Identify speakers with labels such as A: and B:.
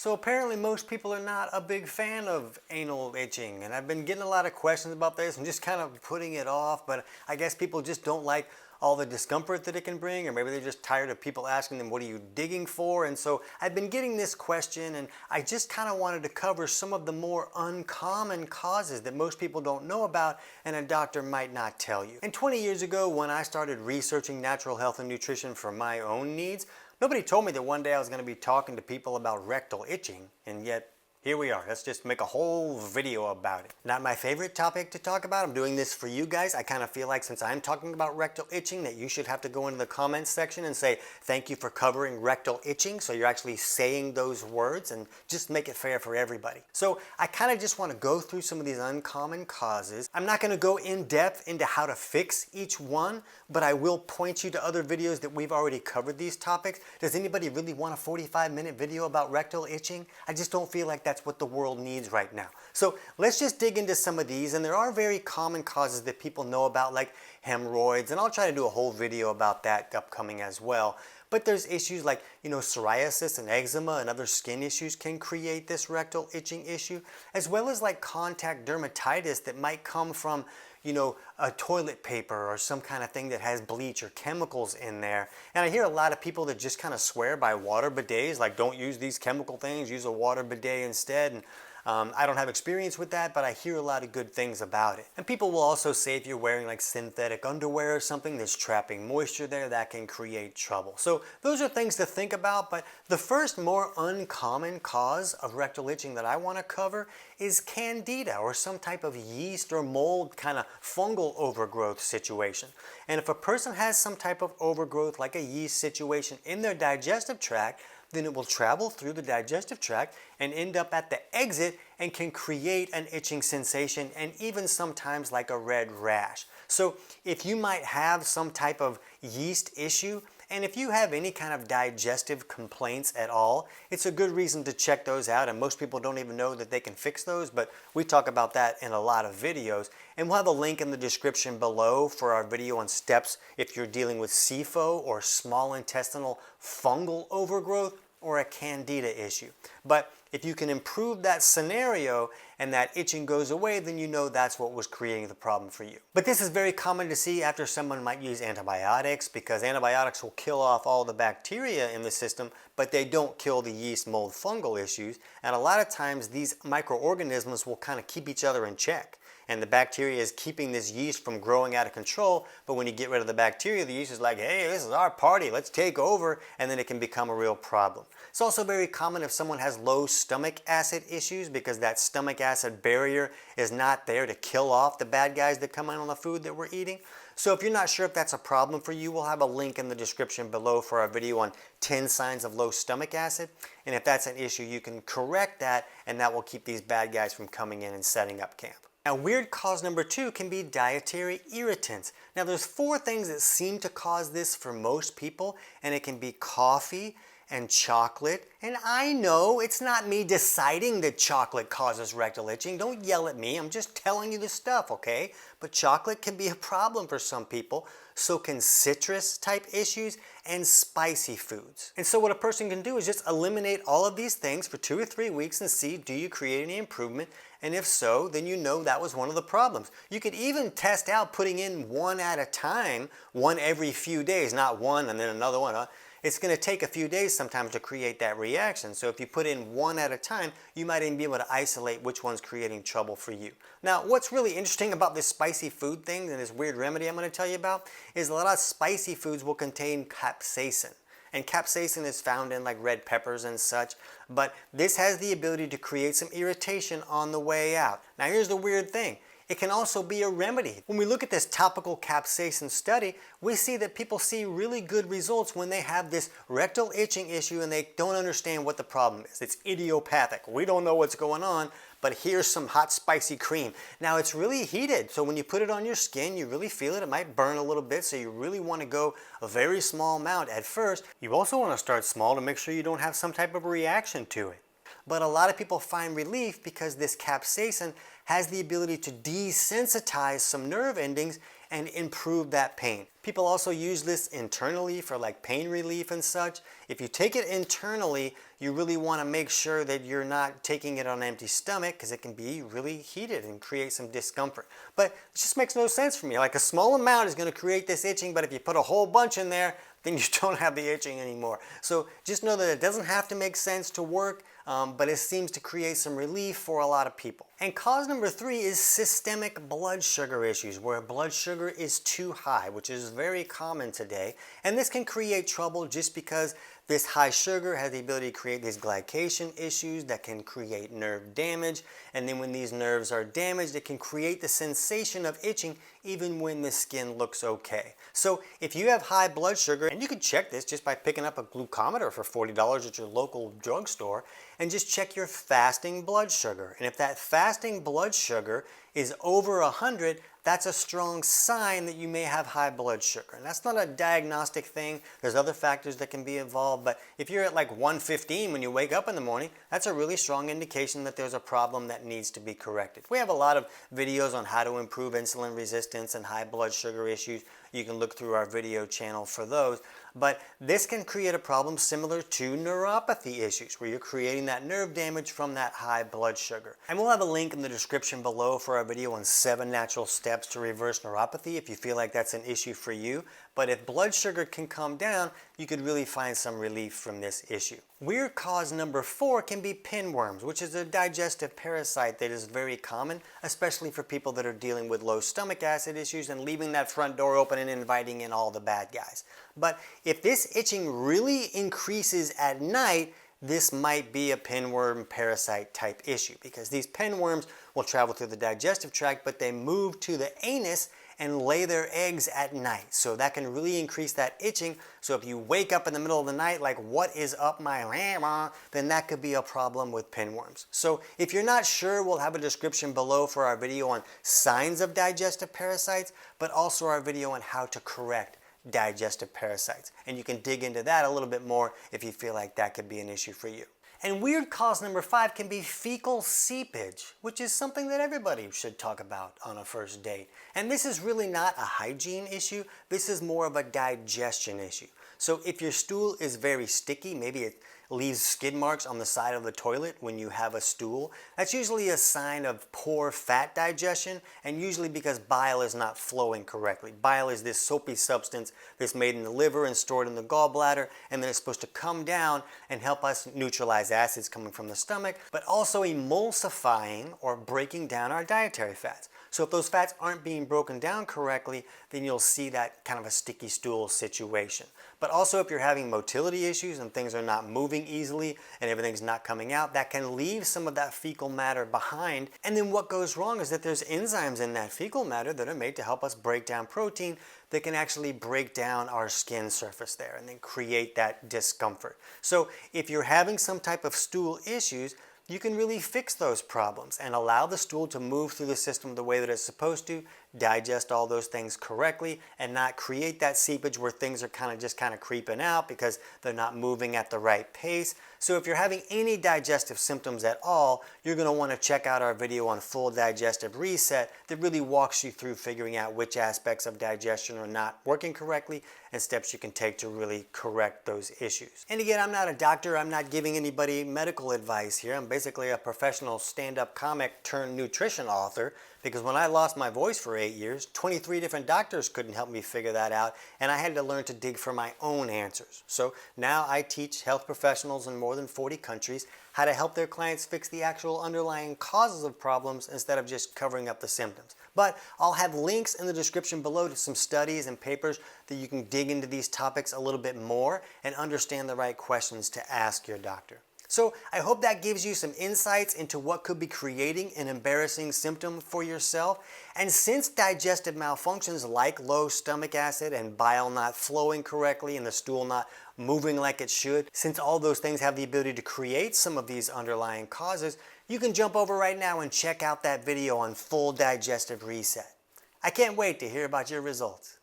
A: So apparently most people are not a big fan of anal itching, and I've been getting a lot of questions about this and just kind of putting it off, but I guess people just don't like all the discomfort that it can bring, or maybe they're just tired of people asking them, what are you digging for? And so I've been getting this question, and I just kind of wanted to cover some of the more uncommon causes that most people don't know about and a doctor might not tell you. And 20 years ago, when I started researching natural health and nutrition for my own needs, nobody told me that one day I was going to be talking to people about rectal itching, and yet here we are. Let's just make a whole video about it. Not my favorite topic to talk about. I'm doing this for you guys. I kind of feel like since I'm talking about rectal itching that you should have to go into the comments section and say thank you for covering rectal itching, so you're actually saying those words and just make it fair for everybody. So I kind of just want to go through some of these uncommon causes. I'm not going to go in depth into how to fix each one, but I will point you to other videos that we've already covered these topics. Does anybody really want a 45-minute video about rectal itching? I just don't feel like that's what the world needs right now. So let's just dig into some of these, and there are very common causes that people know about, like hemorrhoids, and I'll try to do a whole video about that upcoming as well. But there's issues like, psoriasis and eczema and other skin issues can create this rectal itching issue, as well as like contact dermatitis that might come from a toilet paper or some kind of thing that has bleach or chemicals in there. And I hear a lot of people that just kind of swear by water bidets, like don't use these chemical things, use a water bidet instead. And I don't have experience with that, but I hear a lot of good things about it. And people will also say if you're wearing like synthetic underwear or something that's trapping moisture there, that can create trouble. So those are things to think about, but the first more uncommon cause of rectal itching that I want to cover is Candida, or some type of yeast or mold kind of fungal overgrowth situation. And if a person has some type of overgrowth like a yeast situation in their digestive tract, then it will travel through the digestive tract and end up at the exit and can create an itching sensation and even sometimes like a red rash. So if you might have some type of yeast issue, and if you have any kind of digestive complaints at all, it's a good reason to check those out, and most people don't even know that they can fix those, but we talk about that in a lot of videos. And we'll have a link in the description below for our video on steps if you're dealing with SIFO or small intestinal fungal overgrowth or a Candida issue. But if you can improve that scenario and that itching goes away, then you know that's what was creating the problem for you. But this is very common to see after someone might use antibiotics, because antibiotics will kill off all the bacteria in the system, but they don't kill the yeast, mold, fungal issues. And a lot of times these microorganisms will kind of keep each other in check. And the bacteria is keeping this yeast from growing out of control, but when you get rid of the bacteria, the yeast is like, hey, this is our party, let's take over, and then it can become a real problem. It's also very common if someone has low stomach acid issues, because that stomach acid barrier is not there to kill off the bad guys that come in on the food that we're eating. So if you're not sure if that's a problem for you, we'll have a link in the description below for our video on 10 signs of low stomach acid. And if that's an issue, you can correct that, and that will keep these bad guys from coming in and setting up camp. Now, weird cause number 2 can be dietary irritants. Now, there's 4 things that seem to cause this for most people, and it can be coffee and chocolate. And I know it's not me deciding that chocolate causes rectal itching. Don't yell at me. I'm just telling you the stuff, okay? But chocolate can be a problem for some people. So can citrus type issues and spicy foods. And so what a person can do is just eliminate all of these things for 2 or 3 weeks and see, do you create any improvement? And if so, then you know that was one of the problems. You could even test out putting in one at a time, one every few days, not one and then another one. It's going to take a few days sometimes to create that reaction. So if you put in one at a time, you might even be able to isolate which one's creating trouble for you. Now, what's really interesting about this spicy food thing and this weird remedy I'm going to tell you about is a lot of spicy foods will contain capsaicin. And capsaicin is found in like red peppers and such, but this has the ability to create some irritation on the way out. Now here's the weird thing. It can also be a remedy. When we look at this topical capsaicin study, we see that people see really good results when they have this rectal itching issue and they don't understand what the problem is. It's idiopathic. We don't know what's going on, but here's some hot spicy cream. Now it's really heated, so when you put it on your skin, you really feel it. It might burn a little bit, so you really want to go a very small amount at first. You also want to start small to make sure you don't have some type of reaction to it. But a lot of people find relief because this capsaicin has the ability to desensitize some nerve endings and improve that pain. People also use this internally for like pain relief and such. If you take it internally, you really want to make sure that you're not taking it on an empty stomach because it can be really heated and create some discomfort. But it just makes no sense for me. Like a small amount is going to create this itching, but if you put a whole bunch in there, then you don't have the itching anymore. So just know that it doesn't have to make sense to work, but it seems to create some relief for a lot of people. And cause number 3 is systemic blood sugar issues, where blood sugar is too high, which is very common today. And this can create trouble just because this high sugar has the ability to create these glycation issues that can create nerve damage. And then when these nerves are damaged, it can create the sensation of itching even when the skin looks okay. So if you have high blood sugar, and you can check this just by picking up a glucometer for $40 at your local drugstore, and just check your fasting blood sugar. And if that fasting blood sugar is over 100, that's a strong sign that you may have high blood sugar. And that's not a diagnostic thing. There's other factors that can be involved, but if you're at like 115 when you wake up in the morning, that's a really strong indication that there's a problem that needs to be corrected. We have a lot of videos on how to improve insulin resistance and high blood sugar issues. You can look through our video channel for those. But this can create a problem similar to neuropathy issues, where you're creating that nerve damage from that high blood sugar. And we'll have a link in the description below for our video on 7 natural steps to reverse neuropathy if you feel like that's an issue for you. But if blood sugar can come down, you could really find some relief from this issue. Weird cause number 4 can be pinworms, which is a digestive parasite that is very common, especially for people that are dealing with low stomach acid issues and leaving that front door open and inviting in all the bad guys. But if this itching really increases at night, this might be a pinworm parasite type issue, because these pinworms will travel through the digestive tract, but they move to the anus and lay their eggs at night. So that can really increase that itching. So if you wake up in the middle of the night like, what is up my grandma, then that could be a problem with pinworms. So if you're not sure, we'll have a description below for our video on signs of digestive parasites, but also our video on how to correct digestive parasites. And you can dig into that a little bit more if you feel like that could be an issue for you. And weird cause number 5 can be fecal seepage, which is something that everybody should talk about on a first date. And this is really not a hygiene issue. This is more of a digestion issue. So if your stool is very sticky, maybe it leaves skid marks on the side of the toilet when you have a stool, that's usually a sign of poor fat digestion, and usually because bile is not flowing correctly. Bile is this soapy substance that's made in the liver and stored in the gallbladder, and then it's supposed to come down and help us neutralize acids coming from the stomach, but also emulsifying or breaking down our dietary fats. So if those fats aren't being broken down correctly, then you'll see that kind of a sticky stool situation. But also if you're having motility issues and things are not moving easily and everything's not coming out, that can leave some of that fecal matter behind. And then what goes wrong is that there's enzymes in that fecal matter that are made to help us break down protein that can actually break down our skin surface there and then create that discomfort. So if you're having some type of stool issues, you can really fix those problems and allow the stool to move through the system the way that it's supposed to, digest all those things correctly, and not create that seepage where things are just kind of creeping out because they're not moving at the right pace. So if you're having any digestive symptoms at all, you're going to want to check out our video on full digestive reset that really walks you through figuring out which aspects of digestion are not working correctly and steps you can take to really correct those issues. And again, I'm not a doctor. I'm not giving anybody medical advice here. I'm basically a professional stand-up comic turned nutrition author, because when I lost my voice for 8 years, 23 different doctors couldn't help me figure that out, and I had to learn to dig for my own answers. So now I teach health professionals in more than 40 countries how to help their clients fix the actual underlying causes of problems instead of just covering up the symptoms. But I'll have links in the description below to some studies and papers that you can dig into these topics a little bit more and understand the right questions to ask your doctor. So I hope that gives you some insights into what could be creating an embarrassing symptom for yourself. And since digestive malfunctions like low stomach acid and bile not flowing correctly and the stool not moving like it should, since all those things have the ability to create some of these underlying causes, you can jump over right now and check out that video on full digestive reset. I can't wait to hear about your results.